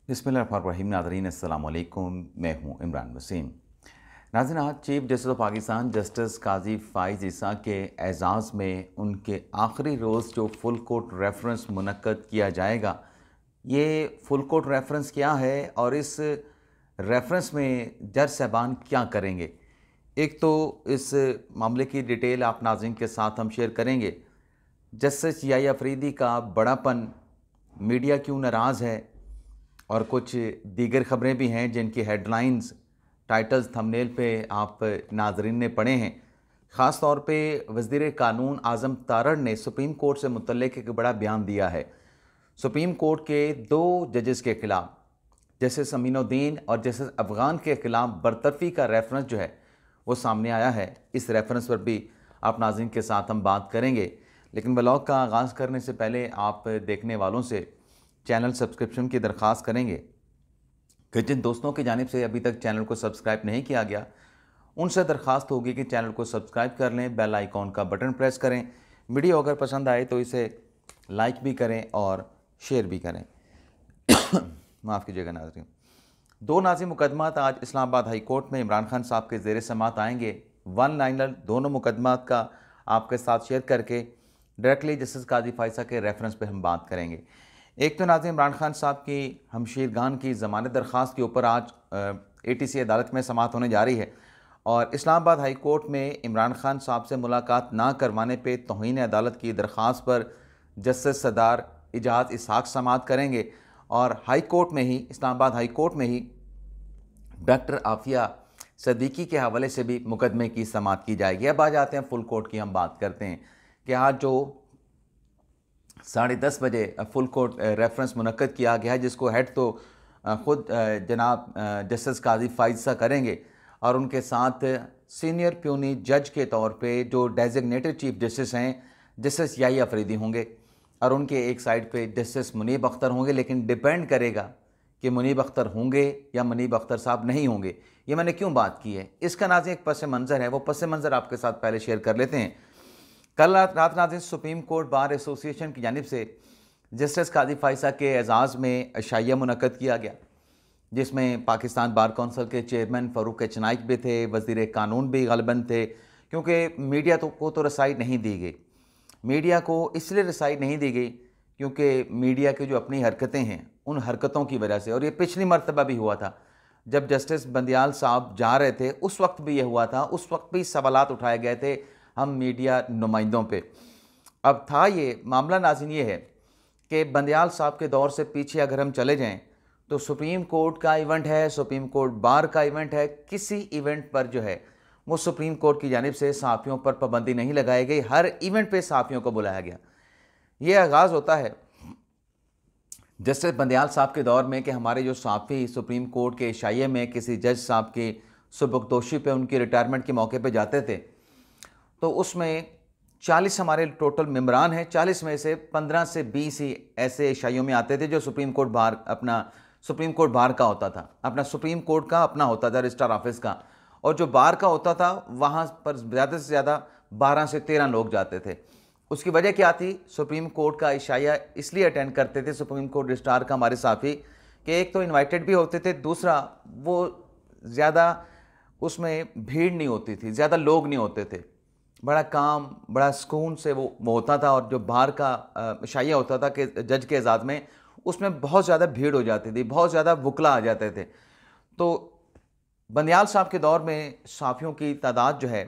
बिस्मिल्लाहिर्रहमानिर्रहीम। नाज़रीन अस्सलाम वालेकुम, मैं हूँ इमरान वसीम। नाज़रीन, आज chief justice of Pakistan justice Qazi Faez Isa के एज़ाज़ में उनके आखिरी रोज़ जो फ़ुल कोर्ट रेफरेंस मुनक्कद किया जाएगा, ये फ़ुल कोर्ट रेफरेंस क्या है और इस रेफरेंस में जज साहबान क्या करेंगे। एक तो इस मामले की डिटेल आप नाज़रीन के साथ हम शेयर करेंगे। जस्टिस याह्या अफरीदी का बड़ापन, मीडिया क्यों नाराज़ है, और कुछ दीगर ख़बरें भी हैं जिनकी हेडलाइंस, टाइटल्स, थंबनेल पे आप नाज़रीन ने पढ़े हैं। ख़ास तौर पे वज़ीर कानून आज़म तारड़ ने सुप्रीम कोर्ट से मुतल्लिक़ एक बड़ा बयान दिया है। सुप्रीम कोर्ट के 2 जजेस के ख़िलाफ़, जस्टिस अमीनुद्दीन और जस्टिस अफ़गान के ख़िलाफ़ बरतरफ़ी का रेफरेंस जो है वो सामने आया है। इस रेफरेंस पर भी आप नाज़रीन के साथ हम बात करेंगे। लेकिन ब्लॉग का आगाज़ करने से पहले आप देखने वालों से चैनल सब्सक्रिप्शन की दरख्वास्त करेंगे कि जिन दोस्तों की जानिब से अभी तक चैनल को सब्सक्राइब नहीं किया गया, उनसे दरख्वास्त होगी कि चैनल को सब्सक्राइब कर लें, बेल आइकॉन का बटन प्रेस करें। वीडियो अगर पसंद आए तो इसे लाइक भी करें और शेयर भी करें। माफ़ कीजिएगा नाज़रीन। 2 नाज़ी मुकदमात आज इस्लामाबाद हाई कोर्ट में इमरान खान साहब के ज़ेर समात आएंगे। वन लाइनर दोनों मुकदमात का आपके साथ शेयर करके डायरेक्टली जस्टिस काजी फ़ाइज़ के रेफरेंस पे हम बात करेंगे। एक तो नाज़रीन, इमरान खान साहब की हमशीरगान की ज़मानत दरख्वास्त के ऊपर आज ATC अदालत में समाअत होने जा रही है और इस्लामाबाद हाई कोर्ट में इमरान खान साहब से मुलाकात ना करवाने पे तौहीन अदालत की दरख्वास्त पर जस्टिस सरदार इजाज़ इसहाक समाअत करेंगे और हाई कोर्ट में ही, इस्लामाबाद हाई कोर्ट में ही डॉक्टर आफिया सदीकी के हवाले से भी मुकदमे की समाअत की जाएगी। अब आ जाते हैं फुल कोर्ट की, हम बात करते हैं कि आज जो 10:30 बजे फुल कोर्ट रेफरेंस मुनक्कद किया गया है, जिसको हेड तो ख़ुद जनाब जस्टिस काजी फ़ाइज़ सा करेंगे और उनके साथ सीनियर प्यूनी जज के तौर पे जो डेजिग्नेटेड चीफ जस्टिस हैं जस्टिस याह्या अफरीदी होंगे और उनके एक साइड पे जस्टिस मुनीब अख्तर होंगे। लेकिन डिपेंड करेगा कि मुनीब अख्तर होंगे या मुनीब अख्तर साहब नहीं होंगे। ये मैंने क्यों बात की है, इसका नाज़रीन एक पस मंज़र है, वो पस मंज़र आपके साथ पहले शेयर कर लेते हैं। कल रात नाज़रीन सुप्रीम कोर्ट बार एसोसिएशन की जानिब से जस्टिस काजी फ़ाइज़ के एज़ाज़ में अशाइया मुनक्कद किया गया, जिसमें पाकिस्तान बार कौंसिल के चेयरमैन फ़ारूक चनाइक भी थे, वज़ीर कानून भी ग़ालिबन थे, क्योंकि मीडिया को तो रसाई नहीं दी गई। मीडिया को इसलिए रसाई नहीं दी गई क्योंकि मीडिया की जो अपनी हरकतें हैं, उन हरकतों की वजह से, और ये पिछली मरतबा भी हुआ था जब जस्टिस बंदियाल साहब जा रहे थे, उस वक्त भी ये हुआ था, उस वक्त भी सवालात उठाए गए थे हम मीडिया नुमाइंदों पे। अब था ये मामला नाज़रीन ये है कि बंदियाल साहब के दौर से पीछे अगर हम चले जाएं तो सुप्रीम कोर्ट का इवेंट है, सुप्रीम कोर्ट बार का इवेंट है, किसी इवेंट पर जो है वो सुप्रीम कोर्ट की जानिब से सहाफ़ियों पर पाबंदी नहीं लगाई गई, हर इवेंट पे सहाफ़ियों को बुलाया गया। ये आगाज़ होता है जस्टिस बंदियाल साहब के दौर में कि हमारे जो सहाफ़ी सुप्रीम कोर्ट के इशाइये में किसी जज साहब की सुबकदोशी पे, उनकी रिटायरमेंट के मौके पे जाते थे, तो उसमें 40 हमारे टोटल मेम्बरान हैं, 40 में से 15 से 20 ही ऐसे इशाइयों में आते थे जो सुप्रीम कोर्ट बार, अपना सुप्रीम कोर्ट बार का होता था, अपना सुप्रीम कोर्ट का अपना होता था रजिस्ट्रार ऑफिस का, और जो बार का होता था वहाँ पर ज़्यादा से ज़्यादा 12 से 13 लोग जाते थे। उसकी वजह क्या थी? सुप्रीम कोर्ट का इशाया इसलिए अटेंड करते थे सुप्रीम कोर्ट रजिस्ट्रार का हमारे साथी कि एक तो इन्वाइटेड भी होते थे, दूसरा वो ज़्यादा उसमें भीड़ नहीं होती थी, ज़्यादा लोग नहीं होते थे, बड़ा काम, बड़ा सुकून से वो होता था। और जो बाहर का शाया होता था कि जज के एजाज़ में, उसमें बहुत ज़्यादा भीड़ हो जाती थी, बहुत ज़्यादा वकला आ जाते थे। तो बंदियाल साहब के दौर में साफ़ियों की तादाद जो है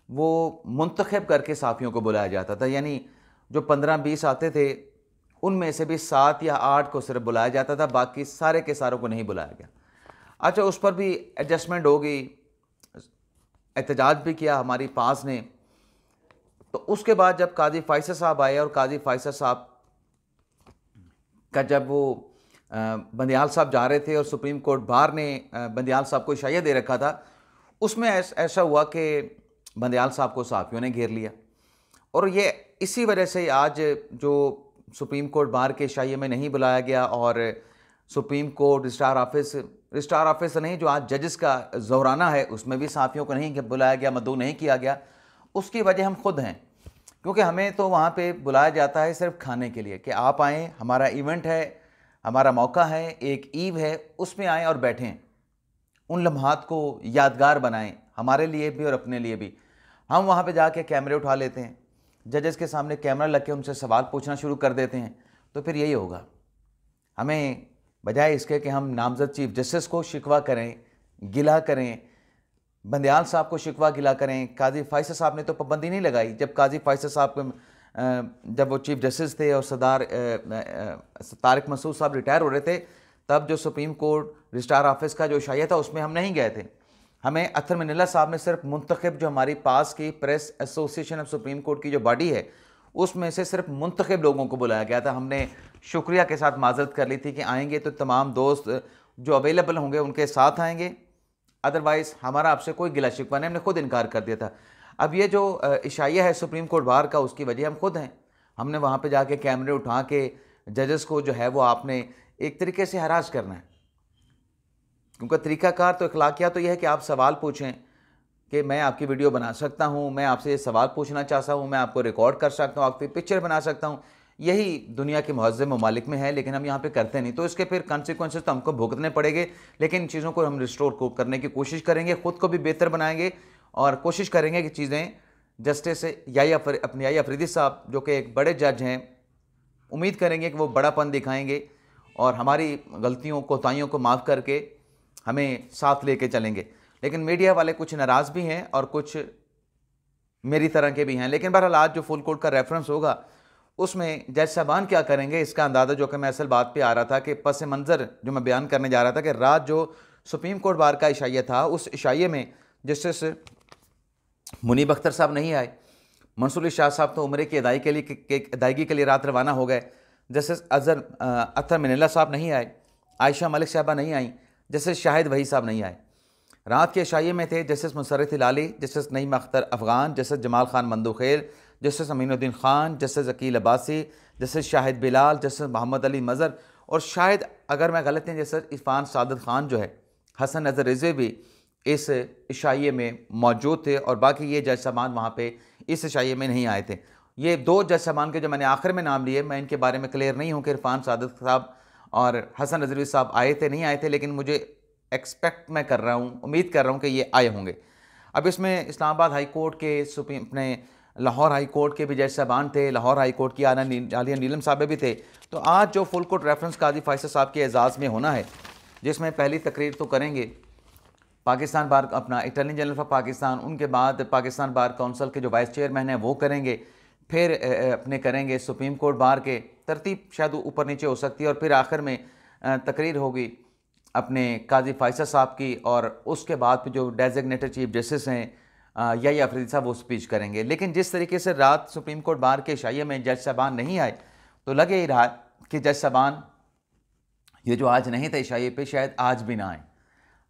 वो मुंतखब करके साफ़ियों को बुलाया जाता था, यानी जो 15-20 आते थे उनमें से भी 7 या 8 को सिर्फ बुलाया जाता था, बाकी सारे के सारों को नहीं बुलाया गया। अच्छा, उस पर भी एडजस्टमेंट हो गई, एहतजाज भी किया हमारी पास ने। तो उसके बाद जब काजी फ़ाइज़ साहब आए और काजी फ़ाइज़ साहब का जब वो बंदियाल साहब जा रहे थे और सुप्रीम कोर्ट बार ने बंदियाल साहब को इशाया दे रखा था, उसमें ऐसा हुआ कि बंदियाल साहब को सहाफ़ियों ने घेर लिया। और ये इसी वजह से आज जो सुप्रीम कोर्ट बार के इशाये में नहीं बुलाया गया और सुप्रीम कोर्ट रजिस्ट्रार ऑफिस नहीं, जो आज जजेस का ज़ोराना है, उसमें भी सहाफ़ियों को नहीं बुलाया गया, मदऊ नहीं किया गया। उसकी वजह हम खुद हैं, क्योंकि हमें तो वहाँ पे बुलाया जाता है सिर्फ खाने के लिए कि आप आएँ, हमारा इवेंट है, हमारा मौका है, एक ईव है, उसमें आएँ और बैठें, उन लम्हात को यादगार बनाएं, हमारे लिए भी और अपने लिए भी। हम वहाँ पे जाके कैमरे उठा लेते हैं, जजेस के सामने कैमरा लग के उनसे सवाल पूछना शुरू कर देते हैं, तो फिर यही होगा। हमें बजाय इसके कि हम नामजद चीफ जस्टिस को शिकवा करें, गिला करें, बंदयाल साहब को शिकवा गिला करें, काजी फैसल साहब ने तो पाबंदी नहीं लगाई। जब काजी फैसल साहब जब वो चीफ जस्टिस थे और सरदार तारिक मसूद साहब रिटायर हो रहे थे, तब जो सुप्रीम कोर्ट रजिस्ट्रार ऑफिस का जो इशाया था उसमें हम नहीं गए थे। हमें अतर मनीला साहब ने सिर्फ मुंतखब जो हमारी पास की press association of supreme court की जो बॉडी है उसमें से सिर्फ मुंतखब लोगों को बुलाया गया था। हमने शुक्रिया के साथ माजरत कर ली थी कि आएंगे तो तमाम दोस्त जो अवेलेबल होंगे उनके साथ आएंगे, अदरवाइज़ हमारा आपसे कोई गिला शिकवा नहीं, हमने खुद इनकार कर दिया था। अब ये जो इशाया है सुप्रीम कोर्ट बार का, उसकी वजह हम खुद हैं। हमने वहाँ पे जाके कैमरे उठा के जजेस को जो है वो आपने एक तरीके से हरास करना है, क्योंकि तरीक़ाकार तो अखलाकियात तो यह है कि आप सवाल पूछें कि मैं आपकी वीडियो बना सकता हूँ, मैं आपसे ये सवाल पूछना चाहता हूँ, मैं आपको रिकॉर्ड कर सकता हूँ, आपकी पिक्चर बना सकता हूँ। यही दुनिया के महज़्ज़ब ममालिक में है, लेकिन हम यहाँ पे करते नहीं, तो इसके फिर कॉन्सिक्वेंसेस तो हमको भुगतने पड़ेंगे। लेकिन इन चीज़ों को हम रिस्टोर करने की कोशिश करेंगे, ख़ुद को भी बेहतर बनाएंगे और कोशिश करेंगे कि चीज़ें जस्टिस याह्या अफरीदी साहब जो कि एक बड़े जज हैं, उम्मीद करेंगे कि वो बड़ापन दिखाएंगे और हमारी गलतियों कोताहियों को माफ़ करके हमें साथ लेके चलेंगे। लेकिन मीडिया वाले कुछ नाराज़ भी हैं और कुछ मेरी तरह के भी हैं। लेकिन बहरहाल आज जो फुल कोर्ट का रेफरेंस होगा उसमें जज साहबान क्या करेंगे इसका अंदाज़ा, जो कि मैं असल बात पे आ रहा था कि पस मंज़र जो मैं बयान करने जा रहा था कि रात जो सुप्रीम कोर्ट बार का इशाया था, उस इशाये में जस्टिस मुनीब अख्तर साहब नहीं आए, मंसूर शाह साहब तो उम्रे की अदायगी के लिए रात रवाना हो गए, जस्टिस अतर मनीला साहब नहीं आए, आयशा मलिक साहबा नहीं आई, जस्टिस शाहिद वही साहब नहीं आए। रात के इशाये में थे justice Musarrat Hilali, justice Naeem Akhtar Afghan, justice Jamal Khan Mandokhail, justice Aminuddin Khan, justice Aqeel Abbasi, justice Shahid Bilal, justice Mohammad Ali Mazhar और शायद अगर मैं गलत नहीं जस्टिस इरफान सादत खान जो है, हसन नज़र रिज़वी भी इस इशाये में मौजूद थे और बाकी ये जज साहबान वहाँ पे इस इशाये में नहीं आए थे। ये दो जज साहबान के जो मैंने आखिर में नाम लिए, मैं इनके बारे में क्लियर नहीं हूँ कि इरफान सादत साहब और हसन नज़रवी साहब आए थे नहीं आए थे, लेकिन मुझे एक्सपेक्ट मैं कर रहा हूँ, उम्मीद कर रहा हूँ कि ये आए होंगे। अब इसमें इस्लामाबाद हाई कोर्ट के अपने लाहौर हाई कोर्ट के भी जज साहबान थे, लाहौर हाई कोर्ट की आलिया नीलम साहब भी थे। तो आज जो फुल कोर्ट रेफरेंस काजी फैसल साहब के एजाज़ में होना है, जिसमें पहली तकरीर तो करेंगे पाकिस्तान बार अपना अटॉर्नी जनरल ऑफ पाकिस्तान, उनके बाद पाकिस्तान बार काउंसिल के जो वाइस चेयरमैन हैं वो करेंगे, फिर अपने करेंगे सुप्रीम कोर्ट बार के, तरतीब शायद ऊपर नीचे हो सकती है, और फिर आखिर में तकरीर होगी अपने काजी फैसल साहब की, और उसके बाद जो डेजिग्नेटेड चीफ जस्टिस हैं याह्या अफरीदी साहब वो स्पीच करेंगे। लेकिन जिस तरीके से रात सुप्रीम कोर्ट बार के इशाये में जज साहबान नहीं आए, तो लगे ही रहा कि जज साहबान ये जो आज नहीं थे इशाये पे, शायद आज भी ना आए,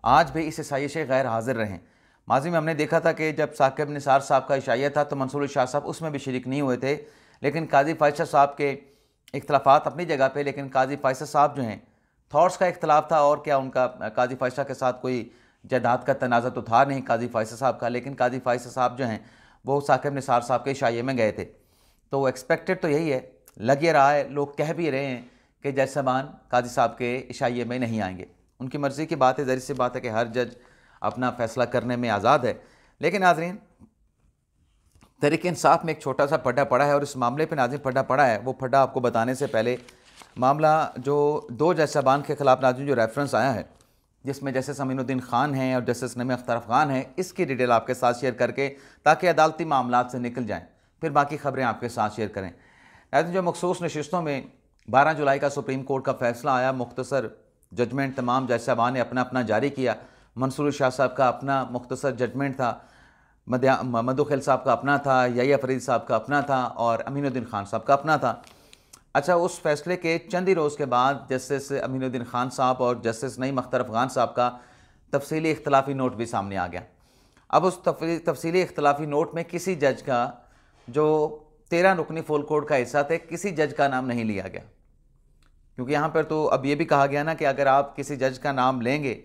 आज भी इस इशाये से गैर हाजिर रहें। माजी में हमने देखा था कि जब साकिब निसार साहब का इशाया था तो मंसूर शाह साहब उसमें भी शरीक नहीं हुए थे, लेकिन काजी फैसल साहब के इख्तलाफात अपनी जगह पे, लेकिन काजी फैसल साहब जो हैं थॉट्स का इख्तलाफ था, और क्या उनका काजी फैसल के साथ कोई जायदाद का तनाज़ा तो था नहीं काजी फैसल साहब का, लेकिन काजी फैसल साहब जो हैं वो साकिब निसार साहब के इशाये में गए थे। तो एक्सपेक्टेड तो यही है, लग ये रहा है, लोग कह भी रहे हैं कि जज साहबान काजी साहब के इशाये में नहीं आएंगे। उनकी मर्ज़ी की बात है, ज़ाहिर सी बात है कि हर जज अपना फ़ैसला करने में आज़ाद है। लेकिन नाज़रीन, तहरीक इंसाफ में एक छोटा सा फड्डा पड़ा है, और इस मामले पे नाज़रीन फड्डा पड़ा है, वो फड्डा आपको बताने से पहले मामला जो दो जज साहबान के ख़िलाफ़ नाज़रीन जो रेफरेंस आया है, जिसमें जस्टिस अमीनुद्दीन खान हैं और जस्टिस नईम अख्तर अफ़गान हैं, इसकी डिटेल आपके साथ शेयर करके ताकि अदालती मामलात से निकल जाएँ, फिर बाकी ख़बरें आपके साथ शेयर करें। नाज़रीन, जो मखसूस नशिस्तों में 12 जुलाई का सुप्रीम कोर्ट का फ़ैसला आया, मुख्तसर जजमेंट तमाम जज साहबान ने अपना अपना जारी किया। मंसूर शाह साहब का अपना मुख्तसर जजमेंट था, मंदोखेल साहब का अपना था, याह्या अफरीदी साहब का अपना था, और अमीनुद्दीन खान साहब का अपना था। अच्छा, उस फैसले के चंद ही रोज़ के बाद जस्टिस अमीनुद्दीन खान साहब और जस्टिस नईम अख्तर अफ़गान साहब का तफसीली इख्तलाफी नोट भी सामने आ गया। अब उस तफसीली इख्तलाफी नोट में किसी जज का, जो 13 रुकनी फुल कोर्ट का हिस्सा थे, किसी जज का नाम नहीं लिया गया, क्योंकि यहाँ पर तो अब ये भी कहा गया ना कि अगर आप किसी जज का नाम लेंगे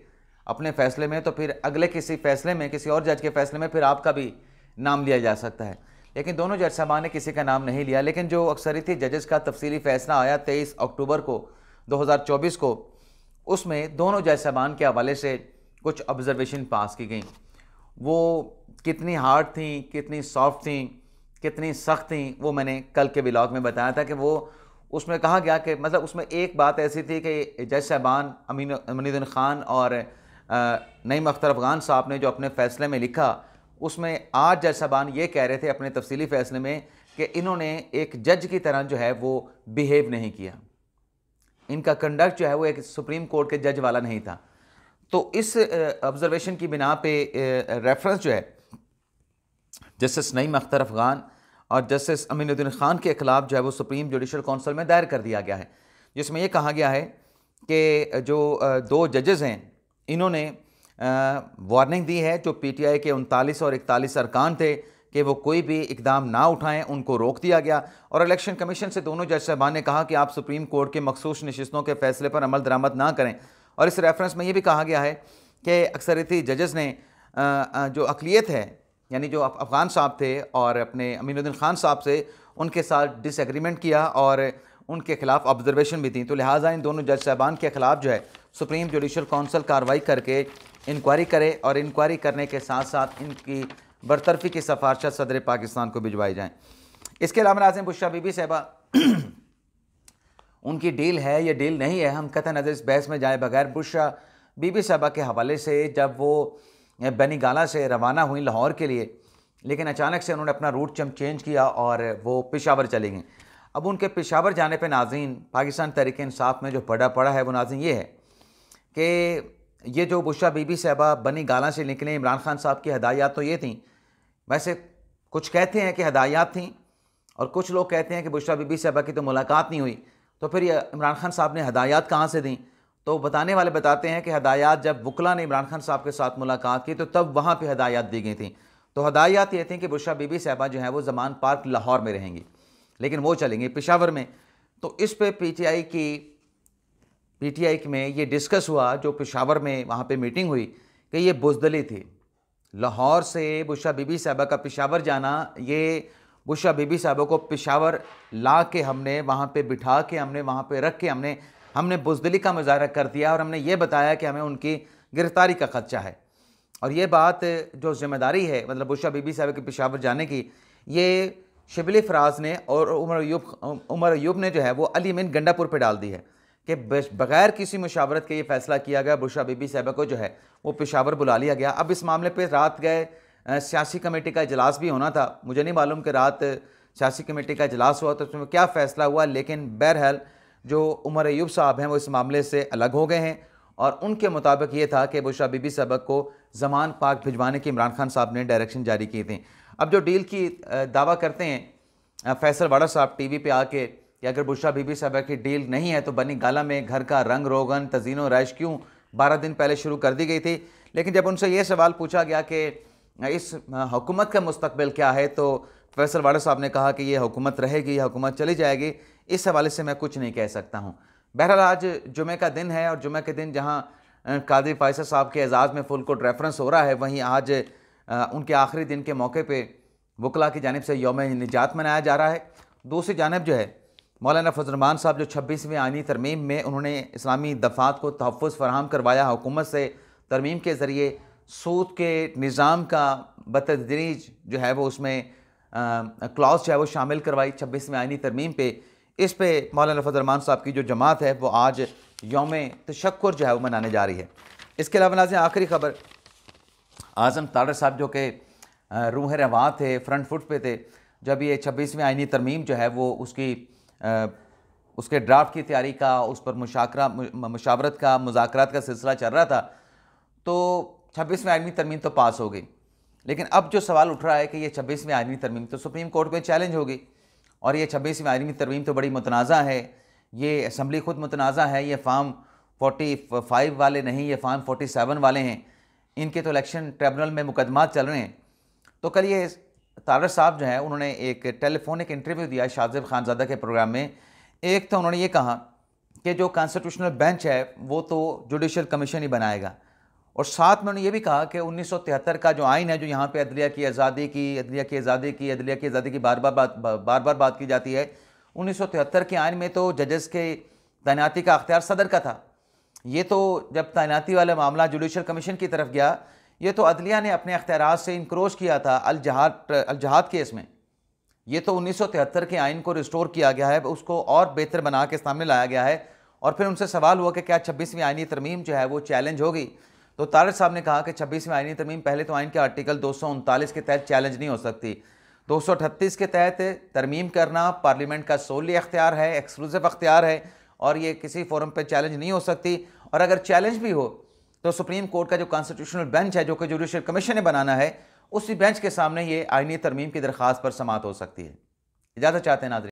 अपने फ़ैसले में, तो फिर अगले किसी फ़ैसले में, किसी और जज के फ़ैसले में फिर आपका भी नाम लिया जा सकता है। लेकिन दोनों जज साहबान ने किसी का नाम नहीं लिया। लेकिन जो अक्सरियती जजेस का तफसीली फ़ैसला आया 23 अक्टूबर को 2024 को, उसमें दोनों जज साहबान के हवाले से कुछ ऑब्जर्वेशन पास की गई। वो कितनी हार्ड थी, कितनी सॉफ्ट थी, कितनी सख्त थी, वो मैंने कल के व्लॉग में बताया था कि वो उसमें कहा गया कि मतलब उसमें एक बात ऐसी थी कि जज साहबान अमीनुद्दीन ख़ान और नईम अख्तर अफ़गान साहब ने जो अपने फ़ैसले में लिखा, उसमें आज जज साहबान ये कह रहे थे अपने तफसीली फ़ैसले में कि इन्होंने एक जज की तरह जो है वो बिहेव नहीं किया, इनका कंडक्ट जो है वो एक सुप्रीम कोर्ट के जज वाला नहीं था। तो इस ऑब्जर्वेशन की बिना पे रेफरेंस जो है जस्टिस नईम अख्तर अफ़गान और जस्टिस अमीनुद्दीन ख़ान के ख़िलाफ़ जो है वो सुप्रीम जुडिशल काउंसिल में दायर कर दिया गया है, जिसमें ये कहा गया है कि जो दो जजेज़ हैं इन्होंने वार्निंग दी है जो PTI के 39 और 41 अरकान थे कि वो कोई भी इकदाम ना उठाएं, उनको रोक दिया गया। और इलेक्शन कमीशन से दोनों जज साहबान ने कहा कि आप सुप्रीम कोर्ट के मखसूस नशिस्तों के फैसले पर अमल दरामद ना करें। और इस रेफरेंस में ये भी कहा गया है कि अक्सरियती जजेस ने जो अक़लियत है, यानी जो अफ़गान साहब थे और अपने अमीनुद्दीन ख़ान साहब से, उनके साथ डिसएग्रीमेंट किया और उनके खिलाफ ऑब्जर्वेशन भी थी। तो लिहाजा इन दोनों जज साहबान के ख़िलाफ़ जो है सुप्रीम जुडिशल काउंसिल कार्रवाई करके इंक्वायरी करे और इंक्वायरी करने के साथ साथ इनकी बरतरफी की सिफारिशें सदर पाकिस्तान को भिजवाई जाएँ। इसके अलावा नाज़रीन, बुशरा बीबी साहिबा उनकी डील है या डील नहीं है, हम कतई नज़र इस बहस में जाए बगैर बुशरा बीबी साहिबा के हवाले से जब वो बेनीगाला से रवाना हुई लाहौर के लिए, लेकिन अचानक से उन्होंने अपना रूट चेंज किया और वो पेशावर चली गई। अब उनके पेशावर जाने पे नाज़रीन पाकिस्तान तहरीक इंसाफ में जो पड़ा है वो नाज़रीन ये है कि ये जो बुशरा बीबी साहिबा बेनीगाला से निकले, इमरान खान साहब की हदायत तो ये थी, वैसे कुछ कहते हैं कि हदायत थी और कुछ लोग कहते हैं कि बुशरा बीबी साहिबा की तो मुलाकात नहीं हुई, तो फिर ये इमरान खान साहब ने हदायत कहाँ से दी? तो बताने वाले बताते हैं कि हदायत जब वकला ने इमरान खान साहब के साथ मुलाकात की तो तब वहाँ पे हदायत दी गई थी। तो हदायत ये थी कि बुशरा बीबी साहिबा जो है वो ज़मान पार्क लाहौर में रहेंगी, लेकिन वो चलेंगी पेशावर में। तो इस पे पीटीआई में ये डिस्कस हुआ, जो पेशावर में वहाँ पे मीटिंग हुई, कि ये बुज़दली थी। लाहौर से बुशरा बीबी साहिबा का पेशावर जाना, ये बुशरा बीबी साहिबा को पेशावर ला के हमने वहाँ पे बिठा के, हमने वहाँ पे रख के हमने बुज़दली का मुज़ाहरा कर दिया और हमने ये बताया कि हमें उनकी गिरफ्तारी का ख़दशा है। और ये बात जो ज़िम्मेदारी है मतलब बुशरा बीबी साहिबा के पेशावर जाने की, ये शिबली फराज ने और उमर अयूब ने जो है वो अली अमीन गंडापुर पे डाल दी है कि बग़ैर किसी मुशावरत के ये फ़ैसला किया गया, बुशरा बीबी साहिबा को जो है वो पेशावर बुला लिया गया। अब इस मामले पे रात गए सियासी कमेटी का इजलास भी होना था, मुझे नहीं मालूम कि रात सियासी कमेटी का इजलास हुआ तो उसमें क्या फ़ैसला हुआ, लेकिन बहरहाल जो उमर अयूब साहब हैं वो इस मामले से अलग हो गए हैं और उनके मुताबिक ये था कि बुशरा बीबी साहिबा को ज़मान पाक भिजवाने की इमरान खान साहब ने डायरेक्शन जारी की थी। अब जो डील की दावा करते हैं फैसल वाड़ा साहब टीवी पे आके कि अगर बुशरा बीबी साहिबा की डील नहीं है तो बेनीगाला में घर का रंग रोगन तज़ीन व रैश क्यों 12 दिन पहले शुरू कर दी गई थी। लेकिन जब उनसे ये सवाल पूछा गया कि इस हुकूमत का मुस्तकबिल क्या है, तो फैसल वाड़ा साहब ने कहा कि ये हुकूमत रहेगी, यह हुकूमत चली जाएगी, इस हवाले से मैं कुछ नहीं कह सकता हूँ। बहरहाल आज जुमे का दिन है और जुमे के दिन जहाँ कादरी फ़ायसल साहब के एजाज़ में फुल कोर्ट रेफरेंस हो रहा है, वहीं आज उनके आखिरी दिन के मौके पर वकला की जानिब से यौम निजात मनाया जा रहा है। दूसरी जानिब जो है मौलाना फजल रहमान साहब जो 26वीं आईनी तरमीम में उन्होंने इस्लामी दफ़ात को तहफ़्फ़ुज़ फराहम करवाया, हुकूमत से तरमीम के ज़रिए सूद के निज़ाम का बतदरीज जो है वो उसमें क्लॉज जो है वो शामिल करवाई 26वीं आईनी तरमीम पे। इस पे मौलाना फजल रहमान साहब की जो जमात है वो आज यौम तशक्कुर जो है वो मनाने जा रही है। इसके अलावा नाज़रीन आखिरी खबर, आज़म तारड़ साहब जो कि रूह रवां थे, फ्रंट फुट पे थे जब ये 26वीं आईनी तरमीम जो है वो उसके ड्राफ्ट की तैयारी का, उस पर मुशावरत का, मुज़ाकरात का सिलसिला चल रहा था, तो 26वीं आईनी तरमीम तो पास हो गई। लेकिन अब जो सवाल उठ रहा है कि ये 26वीं आईनी तरमीम तो सुप्रीम कोर्ट में चैलेंज होगी और ये 26वीं आईनी तरमीम तो बड़ी मुतनाज़ा है, ये असम्बली खुद मुतनाज़ा है, ये फार्म 45 वाले नहीं, ये फार्म 47 वाले हैं, इनके तो इलेक्शन ट्रिब्यूनल में मुकदमात चल रहे हैं। तो कल ये तारड़ साहब जो है उन्होंने एक टेलीफोनिक इंटरव्यू दिया शाहज़ेब खानज़ादा के प्रोग्राम में। एक तो उन्होंने ये कहा कि जो कॉन्स्टिट्यूशनल बेंच है वो तो जुडिशल कमीशन ही बनाएगा, और साथ में उन्होंने ये भी कहा कि 1973 का जो आइन है, जो यहाँ पे अदलिया की आज़ादी की बार बार बात की जाती है, 1973 के आइन में तो जजेस के तैनाती का अख्तियार सदर का था। ये तो जब तैनाती वाला मामला जुडिशल कमीशन की तरफ गया, ये तो अदलिया ने अपने अख्तियारात से इनक्रोच किया था अल जहाद केस में। ये तो 1973 के आइन को रिस्टोर किया गया है, उसको और बेहतर बना के सामने लाया गया है। और फिर उनसे सवाल हुआ कि क्या 26वीं आइनी तरमीम जो है वो चैलेंज होगी, तो तारिक साहब ने कहा कि 26वीं आइनी तरमीम पहले तो आइन के आर्टिकल 239 के तहत चैलेंज नहीं हो सकती। 238 के तहत तरमीम करना पार्लियामेंट का सोली अख्तियार है, एक्सक्लूसिव अख्तियार है, और ये किसी फोरम पर चैलेंज नहीं हो सकती। और अगर चैलेंज भी हो तो सुप्रीम कोर्ट का जो कॉन्स्टिट्यूशनल बेंच है, जो कि जुडिशल कमीशन ने बनाना है, उसी बेंच के सामने ये आइनी तरमीम की दरख्वास्त पर समाअत हो सकती है। इजाज़त चाहते हैं नाज़रीन।